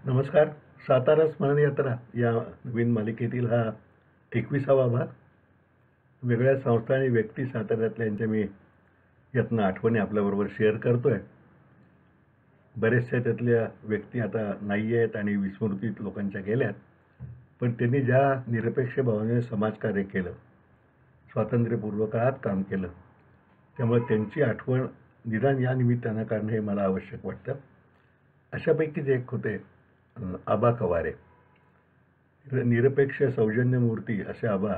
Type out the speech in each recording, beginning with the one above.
नमस्कार. सातारा स्मरण यात्रा या नवीन मालिकेतील हा 21वा भाग. वेगळ्या संस्था आणि व्यक्ती साताऱ्यातल्यांच्या मी यातनं आठवणी आपल्याबरोबर शेअर करतोय. बरेचशा त्यातल्या व्यक्ती आता नाही आहेत आणि विस्मृतीत लोकांच्या गेल्यात, पण त्यांनी ज्या निरपेक्ष भावनेने समाजकार्य केलं, स्वातंत्र्यपूर्व काळात काम केलं, त्यामुळे त्यांची आठवण निदान या निमित्तानं काढणं हे मला आवश्यक वाटतं. अशापैकीच एक होते आबा कवारे. निरपेक्ष सौजन्य मूर्ती असे आबा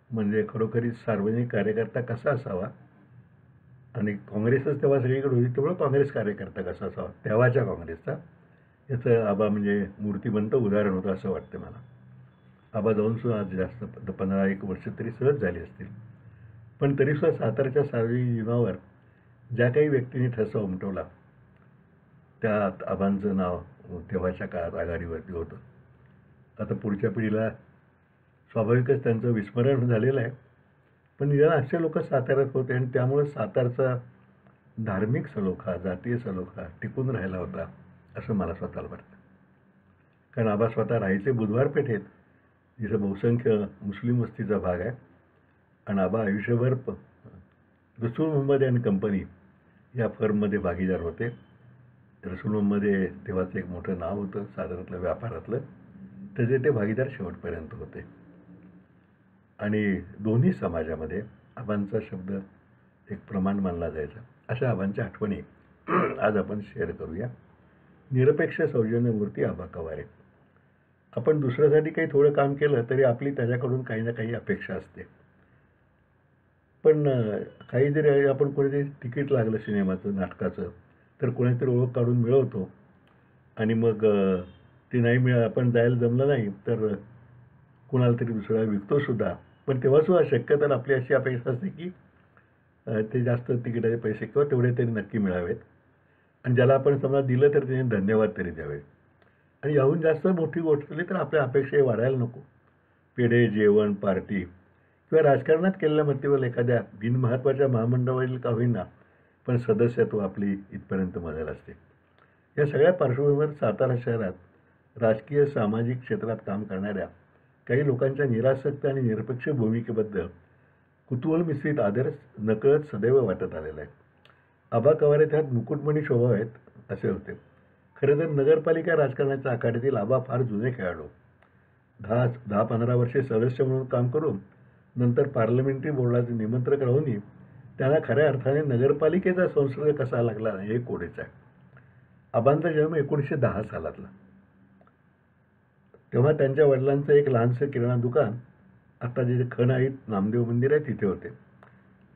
म्हणजे खरोखरीच सार्वजनिक कार्यकर्ता कसा असावा, आणि काँग्रेसच तेव्हा सगळीकडे होती, त्यामुळे काँग्रेस कार्यकर्ता कसा असावा तेव्हाच्या काँग्रेसचा, याचं आबा म्हणजे मूर्तिमंत उदाहरण होतं असं वाटतं मला. आबा जाऊनसुद्धा आज जास्त 15-1 वर्ष तरी सहज झाली असतील, पण तरीसुद्धा सातारच्या सार्वजनिक जीवनावर ज्या काही व्यक्तींनी ठसा उमटवला त्यात आबांचं नाव तेव्हाच्या काळात आघाडीवरती होतं. आता पुढच्या पिढीला स्वाभाविकच त्यांचं विस्मरण झालेलं आहे, पण निदान असे लोक साताऱ्यात होते आणि त्यामुळे सातारचा धार्मिक सलोखा, जातीय सलोखा टिकून राहिला होता असं मला स्वतःला वाटतं. कारण आबा स्वतः राहायचे बुधवार पेठेत, जिथं बहुसंख्य मुस्लिम वस्तीचा भाग आहे, आणि आबा आयुष्यभर रसूल मोहम्मद अँड कंपनी या फर्ममध्ये भागीदार होते. रसूल मोहम्मदमध्ये तेव्हाचं एक मोठं नाव होतं साताऱ्यातलं व्यापारातलं, त्याचे ते भागीदार शेवटपर्यंत होते. आणि दोन्ही समाजामध्ये आबांचा शब्द एक प्रमाण मानला जायचा. अशा आबांच्या आठवणी आज आपण शेअर करूया. निरपेक्ष सौजन्य मूर्ती आबा कवारे. आपण दुसऱ्यासाठी काही थोडं काम केलं तरी आपली त्याच्याकडून काही ना काही अपेक्षा असते. पण काही जरी आपण कोणीतरी तिकीट लागलं सिनेमाचं, नाटकाचं, तर कोणीतरी ओळख काढून मिळवतो, आणि मग ते नाही आपण जायला जमलं नाही तर कुणाला तरी दुसरा विकतोसुद्धा. पण तेव्हासुद्धा शक्यता आपली अशी अपेक्षा असते की ते जास्त तिकिटाचे पैसे किंवा तेवढे तरी नक्की मिळावेत, आणि ज्याला आपण समजा दिलं तर त्याने धन्यवाद तरी द्यावे. आणि याहून जास्त मोठी गोष्ट झाली तर आपल्या अपेक्षा वाढायला नको. पेढे, जेवण, पार्टी किंवा राजकारणात केलेल्या मतेवर एखाद्या बिनमहत्त्वाच्या महामंडळावरील का होईना, पण सदस्यत्व आपली इथपर्यंत मदत असते. या सगळ्या पार्श्वभूमीवर सातारा शहरात राजकीय सामाजिक क्षेत्रात काम करणाऱ्या काही लोकांच्या निरासक्त आणि निरपेक्ष भूमिकेबद्दल कुतूहल मिश्रित आदर नकळत सदैव वाटत आलेला आहे. आबा कवारे त्यात मुकुटमणी शोभा आहेत असे होते. खरं तर नगरपालिका राजकारणाच्या आखाड्यातील आबा फार जुने खेळाडू. 10-15 वर्षे सदस्य म्हणून काम करून नंतर पार्लमेंटरी बोर्डाचे निमंत्रक राहूनही त्यांना खऱ्या अर्थाने नगरपालिकेचा संसर्ग कसा लागला हे कोडेच आहे. आबांचा जन्म 1910 सालातला. तेव्हा त्यांच्या वडिलांचं एक लहानसं किराणा दुकान, आता जे खणाईत नामदेव मंदिर आहे तिथे होते.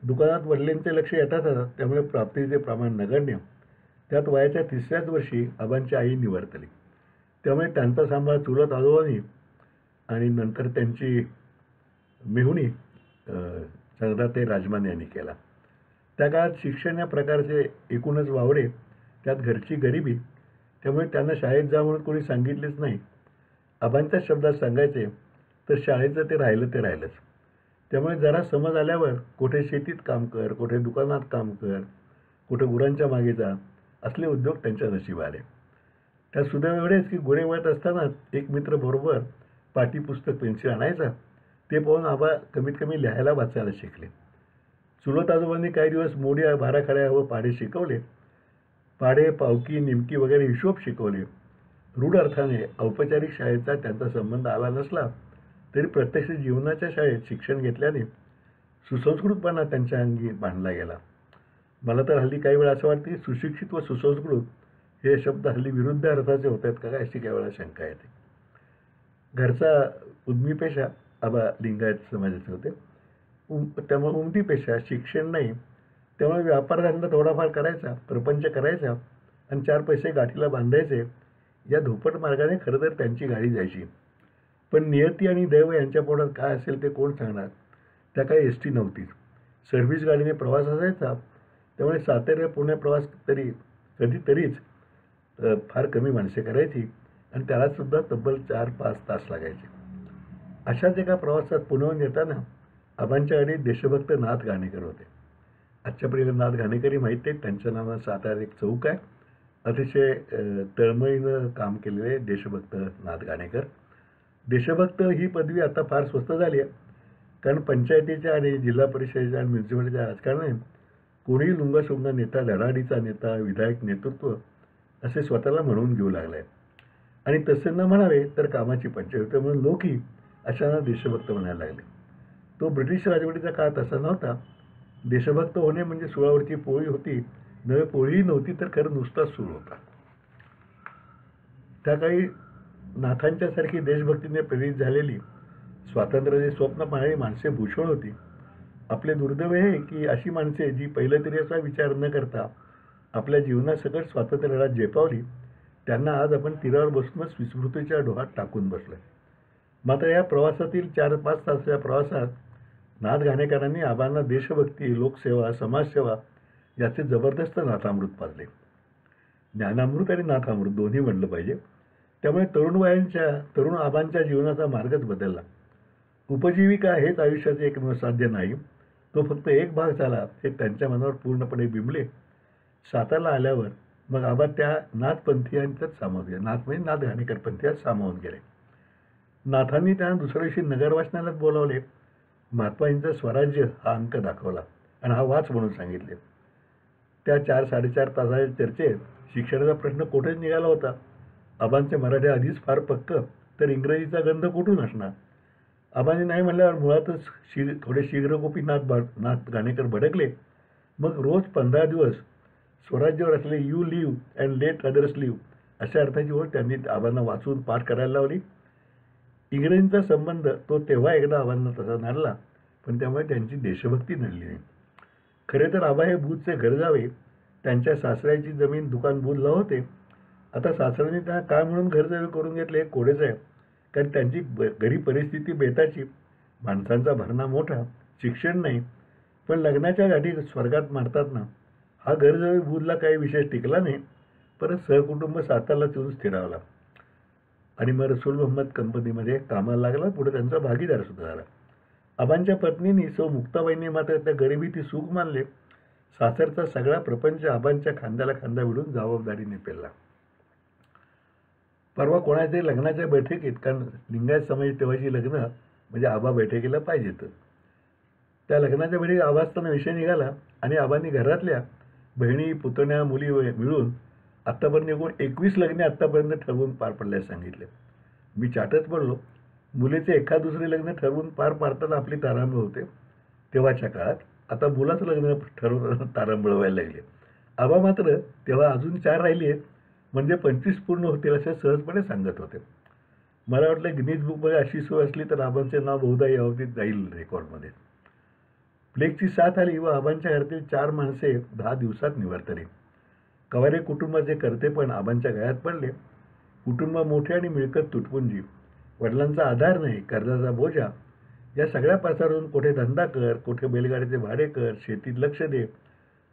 दुकानात वडिलांचे लक्ष येतात, त्यामुळे प्राप्तीचे प्रमाण नगण्य. त्यात वयाच्या 3ऱ्याच वर्षी आबांची आई निवर्तली. त्यामुळे त्यांचा सांभाळ चुलत आजोबांनी आणि नंतर त्यांची मेहुणी चंद्राताई राजमान यांनी केला. त्या काळात शिक्षण या प्रकारचे एकूणच वावडे, त्यात घरची गरिबी, त्यामुळे त्यांना शाळेत जा म्हणून कोणी सांगितलेच नाही. आबांच्या शब्दात सांगायचे तर शाळेचं ते राहिलंच. त्यामुळे जरा समज आल्यावर कुठे शेतीत काम कर, कुठे दुकानात काम कर, कुठे गुरांच्या मागे जा, असले उद्योग त्यांच्या नशिबी आले. त्या सुदैव एवढेच की गुरे वळत असतानाच एक मित्र बरोबर पाटी पुस्तक पेन्सिल आणायचा. ते पाहून आबा कमीत कमी लिहायला वाचायला शिकले. चुलत आजोबांनी काही दिवस मोडी, बाराखड्या व पाढे शिकवले. पाढे, पावकी, निमकी वगैरे हिशोब शिकवले. रूढ अर्थाने औपचारिक शाळेचा त्यांचा संबंध आला नसला तरी प्रत्यक्ष जीवनाच्या शाळेत शिक्षण घेतल्याने सुसंस्कृतपणा त्यांच्या अंगी बांधला गेला. मला तर हल्ली काही वेळा असं वाटतं की सुशिक्षित व सुसंस्कृत हे शब्द हल्ली विरुद्ध अर्थाचे होत आहेत का काय, अशी काही वेळा शंका येते. घरचा उद्मी पेशा, आबा लिंगायत समाजाचे होते, त्यामुळे उमदी पेशा, शिक्षण नाही, त्यामुळे व्यापारधंदा थोडाफार करायचा, प्रपंच करायचा आणि 4 पैसे गाठीला बांधायचे. या धोपट मार्गाने खरं तर त्यांची गाडी जायची. पण नियती आणि दैव यांच्या पोटात काय असेल ते कोण सांगणार. त्या काही एस टी नव्हतीच, सर्व्हिस गाडीने प्रवास असायचा. त्यामुळे सातारा पुणे प्रवास तरी कधीतरीच फार कमी माणसे करायची, आणि त्यालासुद्धा तब्बल 4-5 तास लागायचे. अशाच एका प्रवासात पुण्याहून येताना आबांच्या गाडीत देशभक्त नाथ घाणेकर होते. आजच्या पिढीला नाथ घाणेकरही माहीत आहेत. त्यांच्या नावानं साताऱ्यात एक चौक आहे, अतिशय तळमळीनं काम केलेले देशभक्त नाथ घाणेकर. देशभक्त ही पदवी आता फार स्वस्त झाली आहे, कारण पंचायतीच्या आणि जिल्हा परिषदेच्या आणि म्युन्सिपालिटीच्या राजकारणाने कोणीही लुंगासुंगा नेता, धडाडीचा नेता, विधायक नेतृत्व असे स्वतःला म्हणून घेऊ लागले आहे. आणि तसे न म्हणावे तर कामाची पंचायत म्हणून लोकही अशांना देशभक्त म्हणायला लागले. तो ब्रिटिश राजवटीचा काळ तसा नव्हता. देशभक्त होणे म्हणजे सुळावरची पोळी होती, नव्हे पोळीही नव्हती तर खरं नुसताच सूळ होता. त्या काळी नाथांच्यासारखी देशभक्तीने प्रेरित झालेली, स्वातंत्र्याचे स्वप्न पाहणारी माणसे भूषण होती. आपले दुर्दैव आहे की अशी माणसे जी पहिलं तरी असा विचार न करता आपल्या जीवनासकट स्वातंत्र्याला झेपावली, त्यांना आज आपण तीरावर बसूनच विस्मृतीच्या डोहात टाकून बसलो. मात्र या प्रवासातील 4-5 तासाच्या प्रवासात नाथ घाणेकरांनी आबांना देशभक्ती, लोकसेवा, समाजसेवा याचे जबरदस्त नाथामृत पाजले. ज्ञानामृत आणि नाथामृत दोन्ही म्हणलं पाहिजे. त्यामुळे तरुण आबांच्या जीवनाचा मार्गच बदलला. उपजीविका हेच आयुष्याचे एकमेव साध्य नाही, तो फक्त एक भाग झाला हे त्यांच्या मनावर पूर्णपणे बिंबले. सातारला आल्यावर मग आबा त्या नाथपंथीयांच्यात सामावून गेले. नाथ म्हणजे नाथ घाणेकर पंथीयात सामावून गेले. नाथांनी त्यांना दुसऱ्या दिवशी नगर वाचनालयात बोलावले. महात्माजींचा स्वराज्य हा अंक दाखवला आणि हा वाच म्हणून सांगितले. त्या 4-4.5 तासाच्या चर्चेत शिक्षणाचा प्रश्न कुठेच निघाला होता. आबांचे मराठी आधीच फार पक्क, तर इंग्रजीचा गंध कुठून असणार. आबांनी नाही म्हणल्यावर मुळातच थोडे शीघ्रकोपी नाथ घाणेकर भडकले. मग रोज 15 दिवस स्वराज्यावर असले you live and let others live अशा अर्थाची ओळ त्यांनी आबांना वाचून पाठ करायला लावली. इंग्रजींचा संबंध तो तेव्हा एकदा आबांना तसा नाडला, पण त्यामुळे त्यांची देशभक्ती नडली नाही. खरे तर आबा हे बूधचे घर जावे. त्यांच्या सासऱ्याची जमीन दुकान बूधला होते. आता सासऱ्याने त्यांना काय म्हणून घर जावे करून घेतले हे कोडेच आहे, कारण त्यांची घरी परिस्थिती बेताची, माणसांचा भरणा मोठा, शिक्षण नाही. पण लग्नाच्या गाठी स्वर्गात मारतात ना, हा घर जावे बूधला काही विशेष टिकला नाही. परत सहकुटुंब सातारला येऊन स्थिरावला आणि मग रसूल मोहम्मद कंपनीमध्ये कामाला लागला. पुढे त्यांचा भागीदार सुद्धा झाला. आबांच्या पत्नीने सौ मुक्ताबाईंनी मात्र त्या गरिबीची सुख मानले. सासरचा सगळा प्रपंच आबांच्या खांद्याला खांदा विडून जबाबदारीने पेलला. परवा कोणाच्या लग्नाच्या बैठकीत, कारण लिंगायत समाज तेव्हाची लग्न म्हणजे आबा बैठकीला पाहिजेत, त्या लग्नाच्या बैठकीत आबा असताना विषय निघाला आणि आबांनी घरातल्या बहिणी, पुतण्या, मुली मिळून आत्तापर्यंत एकूण 21 लग्ने आत्तापर्यंत ठरवून पार पडल्यास सांगितले. मी चाटच पडलो. मुलीचे एखाद दुसरे लग्न ठरवून पार पाडताना आपली तारांबळ होते तेव्हाच्या काळात. आता मुलाचं लग्न ठरवताना तारांबळ व्हायला लागले. आबा मात्र तेव्हा अजून 4 राहिली आहेत म्हणजे 25 पूर्ण होतील असे सहजपणे सांगत होते. मला वाटलं गिनीज बुकमध्ये अशी सोय असली तर आबांचे नाव बहुधा यावतीत जाईल रेकॉर्डमध्ये. प्लेगची साथ आली व आबांच्या घरातील 4 माणसे 10 दिवसात निवर्तली. कवारे कुटुंबाचे कर्तेपण आबांच्या गळ्यात पडले. कुटुंब मोठे आणि मिळकत तुटपुंजी, वडिलांचा आधार नाही, कर्जाचा बोजा, या सगळ्या पसारून कुठे धंदा कर, कुठे बैलगाडीचे भाडे कर, शेतीत लक्ष दे,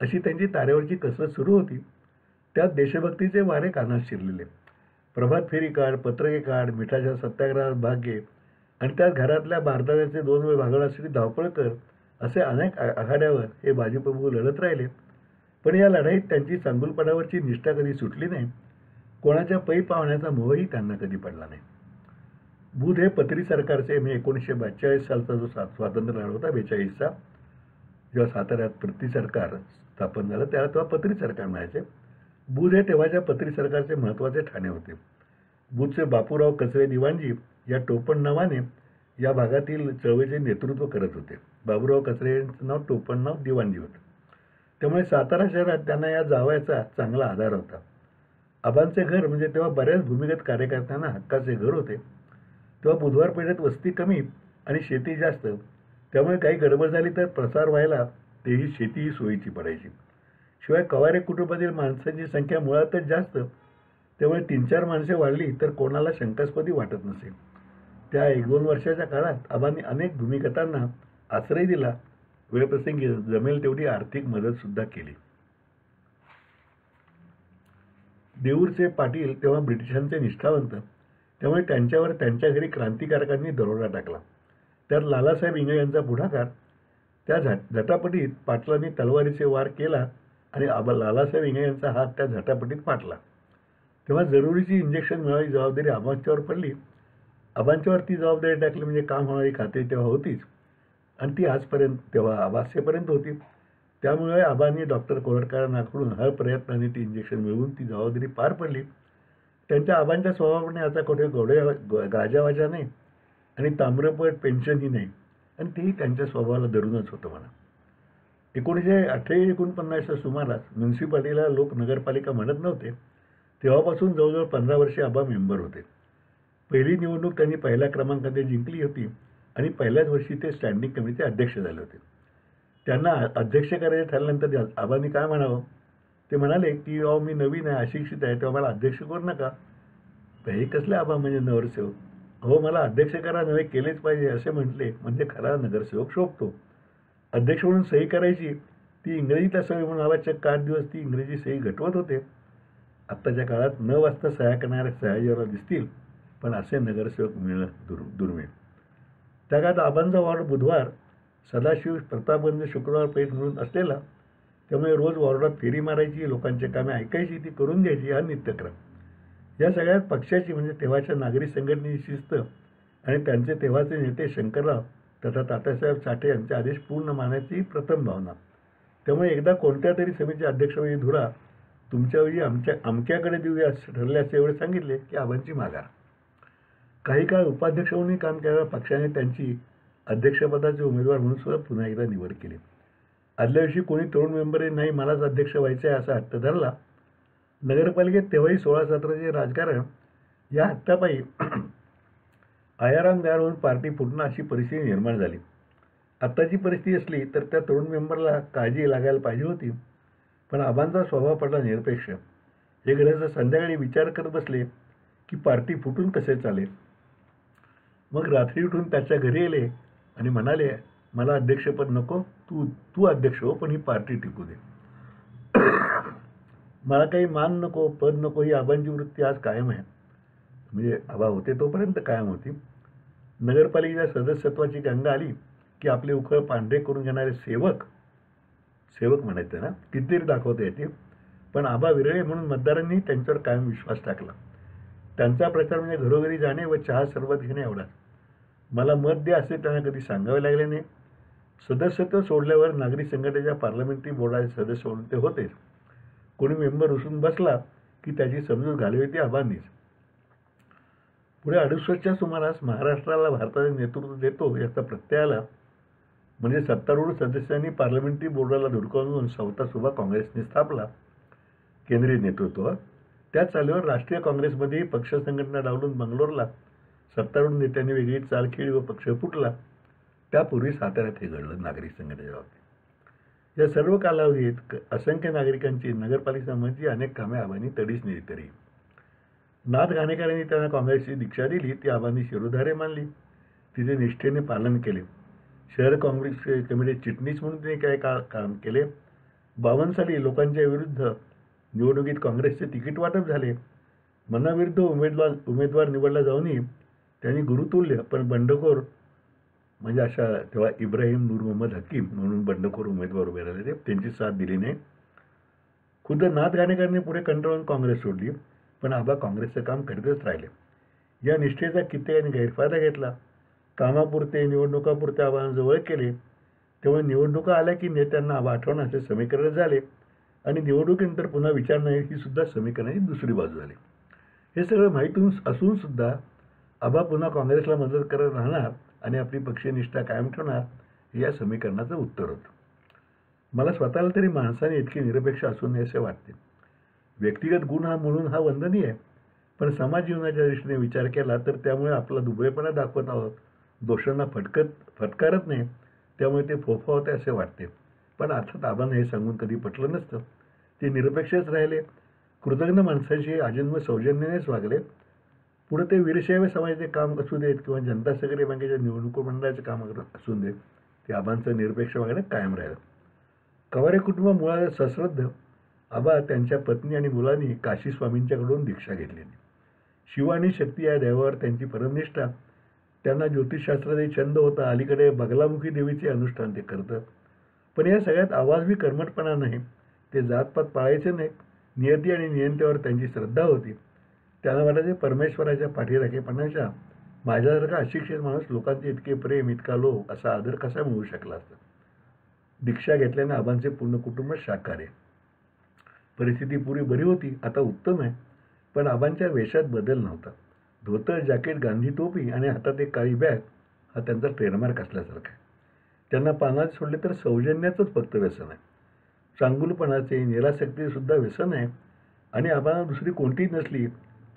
अशी त्यांची तारेवरची कसरत सुरू होती. त्यात देशभक्तीचे वारे कानात शिरलेले. प्रभात फेरी काढ, पत्रके काढ, मिठाच्या सत्याग्रहात भाग घे आणि त्यात घरातल्या बारदाव्याचे 2 वेळ भागवण्यासाठी धावपळ कर, असे अनेक आघाड्यावर हे बाजीप्रभू लढत राहिले. पण या लढाईत त्यांची चांगुलपणावरची निष्ठा कधी सुटली नाही. कोणाच्या पै पावण्याचा मोहही त्यांना कधी पडला नाही. बुध हे पत्री सरकारचे म्हणजे 1942 सालचा जो स्वातंत्र्य लढा होता, 42चा, जेव्हा साताऱ्यात पत्री सरकार स्थापन झालं त्याला तेव्हा पत्री सरकार म्हणायचे. बुध हे तेव्हाच्या पत्री सरकारचे महत्त्वाचे ठाणे होते. बुधचे बापूराव कचरे दिवाणजी या टोपण नावाने या भागातील चळवळीचे नेतृत्व करत होते. बाबूराव कचरे यांचं नाव, टोपण नाव दिवाणजी होतं. त्यामुळे सातारा शहरात त्यांना या जावयाचा चांगला आधार होता. आबांचे घर म्हणजे तेव्हा बऱ्याच भूमिगत कार्यकर्त्यांना हक्काचे घर होते. तेव्हा बुधवार पेठेत वस्ती कमी आणि शेती जास्त, त्यामुळे काही गडबड झाली तर प्रसार व्हायला तेही शेतीही सोयीची पडायची. शिवाय कवारे कुटुंबातील माणसांची संख्या मुळातच जास्त, त्यामुळे 3-4 माणसे वाढली तर कोणाला शंकास्पदी वाटत नसे. त्या 1-2 वर्षाच्या काळात आबांनी अनेक भूमिगतांना आश्रय दिला. वेळप्रसंगी जमेल तेवढी आर्थिक मदतसुद्धा केली. देऊरचे पाटील तेव्हा ब्रिटिशांचे निष्ठावंत, त्यामुळे त्यांच्यावर त्यांच्या घरी क्रांतिकारकांनी दरोडा टाकला. त्यात लालासाहेब इंगळे यांचा पुढाकार. त्या झटापटीत पाटलांनी तलवारीचे वार केला आणि लालासाहेब इंगे यांचा हात त्या झटापटीत फाटला. तेव्हा जरुरीची इंजेक्शन मिळावी जबाबदारी आबांच्यावर पडली. आबांच्यावर ती जबाबदारी टाकली म्हणजे काम होणारी खात्री तेव्हा होतीच, आणि ती आजपर्यंत तेव्हा आबासेपर्यंत होती. त्यामुळे आबांनी डॉक्टर कोरटकरांकडून हर प्रयत्नाने ती इंजेक्शन मिळवून ती जबाबदारी पार पडली. त्यांच्या आबांच्या स्वभावाने आता कुठे गाजावाजा नाही आणि ताम्रपट पेन्शनही नाही, आणि तेही त्यांच्या स्वभावाला धरूनच होतं म्हणा. 1948-49च्या सुमारास म्युन्सिपाल्टीला लोक नगरपालिका म्हणत नव्हते. तेव्हापासून जवळजवळ 15 वर्षे आबा मेंबर होते. पहिली निवडणूक त्यांनी पहिल्या क्रमांकाने जिंकली होती आणि पहिल्याच वर्षी ते स्टँडिंग कमिटीचे अध्यक्ष झाले होते. त्यांना अध्यक्ष करायचे ठरल्यानंतर आबांनी काय म्हणावं? ते म्हणाले की अहो मी नवीन आहे, अशिक्षित आहे, तेव्हा मला अध्यक्ष करू नका. हे कसले आबा म्हणजे नगरसेवक? हो मला अध्यक्ष करा, नव्हे केलेच पाहिजे असे म्हटले म्हणजे खरा नगरसेवक शोभतो. अध्यक्ष म्हणून सही करायची ती इंग्रजीत असावी म्हणून आबा चक्क 8 दिवस ती इंग्रजी सही घटवत होते. आत्ताच्या काळात न वाचता सह्या करणाऱ्या सह्याजीराव दिसतील, पण असे नगरसेवक मिळणं दुर्मिळ. त्या काळात आबांचा वॉर्ड बुधवार, सदाशिव, प्रतापगंज शुक्रवार पेठ म्हणून असलेला, त्यामुळे रोज वॉर्डात फेरी मारायची, लोकांची कामे ऐकायची, ती करून घ्यायची, हा नित्यक्रम. या सगळ्यात पक्षाची म्हणजे तेव्हाच्या नागरी संघटनेची शिस्त आणि त्यांचे तेव्हाचे नेते शंकरराव तथा तात्यासाहेब साठे यांचे आदेश पूर्ण मानण्याची प्रथम भावना. त्यामुळे एकदा कोणत्या तरी समितीचे अध्यक्षपदी धुरा तुमच्याऐवजी अमक्याकडे देऊया ठरल्याचे एवढे सांगितले की आबांची माघार. काही काळ उपाध्यक्ष म्हणूनही काम केलेल्या पक्षाने त्यांची अध्यक्षपदाचे उमेदवार म्हणून सुद्धा पुन्हा एकदा निवड केली. आदल्या दिवशी कोणी तरुण मेंबरही नाही मलाच अध्यक्ष व्हायचे आहे असा हट्ट धरला. नगरपालिकेत तेव्हाही 16-17चे राजकारण. या हट्टापायी आयाराम तयार होऊन पार्टी फुटणं अशी परिस्थिती निर्माण झाली. आत्ताची परिस्थिती असली तर त्या तरुण मेंबरला काळजी लागायला पाहिजे होती, पण आबांचा स्वभाव पडला निरपेक्ष. हे घराचा संध्याकाळी विचार करत बसले की पार्टी फुटून कसे चालेल. मग रात्री उठून त्याच्या घरी गेले आणि म्हणाले मला अध्यक्षपद नको, तू अध्यक्ष हो, पण ही पार्टी टिकू दे. मला काही मान नको, पद नको, ही आबांची वृत्ती आज कायम आहे. म्हणजे आबा होते तोपर्यंत कायम होती. नगरपालिकेच्या सदस्यत्वाची गंगा आली की आपले उखळ पांढरे करून घेणारे सेवक म्हणायचे ना, कितीतरी दाखवता येते. पण आबा विरळे म्हणून मतदारांनी त्यांच्यावर कायम विश्वास टाकला. त्यांचा प्रचार म्हणजे घरोघरी जाणे व चहा सरबत घेणे एवढाच. मला मत द्या असे त्यांना कधी सांगावे लागले नाही. सदस्यत्व सोडल्यावर नागरी संघटनेच्या पार्लमेंटरी बोर्डाचे सदस्य म्हणून ते होतेच. कोणी मेंबर उसून बसला की त्याची समजूत घालवी ती आबांनीच. पुढे 68च्या सुमारास महाराष्ट्राला भारताचे नेतृत्व देतो याचा प्रत्यय आला. म्हणजे सत्तारूढ सदस्यांनी पार्लमेंटरी बोर्डाला धुडकावून सवता सुभा काँग्रेसने स्थापला केंद्रीय नेतृत्व. त्या चालीवर राष्ट्रीय काँग्रेसमध्येही पक्ष संघटना डावलून बंगलोरला सत्तारूढ नेत्यांनी वेगळी चाल खेळली व पक्ष फुटला. त्यापूर्वी साताऱ्यात हे घडलं नागरिक संघटनेच्या बाबतीत. या सर्व कालावधीत असंख्य नागरिकांची नगरपालिकांची अनेक कामे आबांनी तडीच नेली. तरी नाथ घाणेकरांनी त्यांना काँग्रेसची दीक्षा दिली, ती आबांनी शिरोधार्य मानली, तिचे निष्ठेने पालन केले. शहर काँग्रेस कमिटीचे चिटणीस म्हणून तिने काय काम केले. 52 साली लोकांच्या विरुद्ध निवडणुकीत काँग्रेसचे तिकीट वाटप झाले. मनाविरुद्ध उमेदवार निवडला जाऊनही त्यांनी गुरुतुल्य पण बंडखोर म्हणजे अशा तेव्हा इब्राहिम नूर मोहम्मद हकीम म्हणून बंडखोर उमेदवार उभे राहिले, त्यांची साथ दिली नाही. खुद्द नाथ घाणेकरांनी पुढे कंटाळून काँग्रेस सोडली, पण आबा काँग्रेसचं काम करीतच राहिले. या निष्ठेचा कित्येकांनी गैरफायदा घेतला. कामापुरते निवडणुकापुरते आबांना जवळ केले. तेव्हा निवडणुका आल्या की नेत्यांना आबा आठवण्याचे समीकरण झाले आणि निवडणुकीनंतर पुन्हा विचार नाही ही सुद्धा समीकरणाची दुसरी बाजू झाली. हे सगळं माहीतून असून सुद्धा आबा पुन्हा काँग्रेसला मदत करत राहणार आणि आपली पक्षीय निष्ठा कायम ठेवणार हे या समीकरणाचं उत्तर होतं. मला स्वतःला तरी माणसाने इतकी निरपेक्ष असू नये असे वाटते. व्यक्तिगत गुण म्हणून हा वंदनीय आहे, पण समाज जीवनाच्या दृष्टीने विचार केला तर त्यामुळे आपला दुबळेपणा दाखवत आहोत. दोषांना फटकारत नाही, त्यामुळे ते फोफावते असे वाटते. पण अर्थात आबांना हे सांगून कधी पटलं नसतं. ते निरपेक्षच राहिले. कृतज्ञ माणसाशी आजन्म सौजन्यानेच वागले. पुढे ते वीरशैव समाजाचे काम असू देत किंवा जनता सहकारी बँकेच्या निवडणूक मंडळाचे काम असू देत, ते आबांचं निरपेक्ष वागणं कायम राहिलं. कवारे कुटुंब मुळात सश्रद्ध. आबा त्यांच्या पत्नी आणि मुलांनी काशी स्वामींच्याकडून दीक्षा घेतली. शिव आणि शक्ती या देवावर त्यांची परमनिष्ठा. त्यांना ज्योतिषशास्त्राचाही छंद होता. अलीकडे बगलामुखी देवीचे अनुष्ठान ते करतात. पण या सगळ्यात आवाजवी कर्मठपणा नाही, ते जातपात पाळायचे नाहीत. नियती आणि नियंत्यावर त्यांची श्रद्धा होती. त्यांना वाटायचे परमेश्वराच्या पाठीराखेपणाच्या माझ्यासारखा अशिक्षित माणूस लोकांचे इतके प्रेम, इतका लोभ, असा आदर कसा मिळू शकला असता. दीक्षा घेतल्याने आबांचे पूर्ण कुटुंब शाकाहारी. परिस्थिती पुरी बरी होती, आता उत्तम आहे. पण आबांच्या वेशात बदल नव्हता. धोतर, जॅकेट, गांधी टोपी आणि हातात एक काळी बॅग हा त्यांचा ट्रेडमार्क असल्यासारखा आहे. त्यांना पानात सोडले तर सौजन्याचंच फक्त व्यसन आहे. चांगुलपणाचे, निरासक्तीचे सुद्धा व्यसन आहे. आणि आबांना दुसरी कोणतीही नसली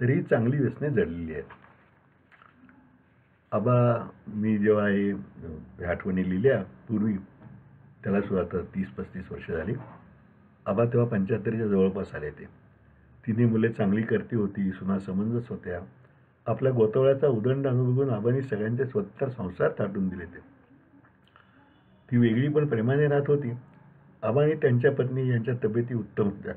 तरीही चांगली व्यसने जडलेली आहेत. आबा, मी जेव्हा हे आठवणी लिहिल्या पूर्वी, त्याला सुद्धा आता 30-35 वर्ष झाली. आबा तेव्हा 75च्या जवळपास आले ते. तिन्ही मुले चांगली करती होती, सुना समंजस होत्या. आपल्या गोतावळ्याचा उदंड अनुभवून आबांनी सगळ्यांचे स्वतंत्र संसार थाटून दिले ते. ती वेगळी पण प्रेमाने राहत होती. आबा आणि त्यांच्या पत्नी यांच्या तब्येती उत्तम होत्या.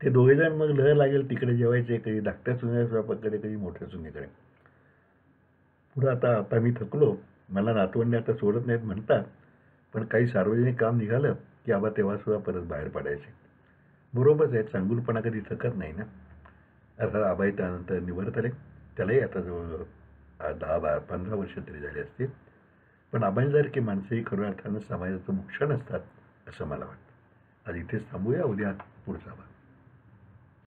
ते दोघेजण मग लहर लागेल तिकडे जेवायचे, कधी धाकट्या सुनेच्या स्वयंपाकडे, कधी मोठ्या सुनेकडे. पुढं आता मी थकलो, मला नातवंडे आता सोडत नाहीत म्हणतात, पण काही सार्वजनिक काम निघालं की आबा तेव्हा सुद्धा परत बाहेर पडायचे. बरोबरच आहे, चांगुलपणा कधी थकत नाही ना. अर्थात आबाही त्यानंतर निवृत्त आले. त्यालाही आता जवळ 10-15 वर्ष तरी झाली असतील. पण आबांसारखी माणसंही खऱ्या अर्थानं समाजाचं भूषण असतात असं मला वाटतं. आज इथेच थांबूया, उद्या पुढचा भाग.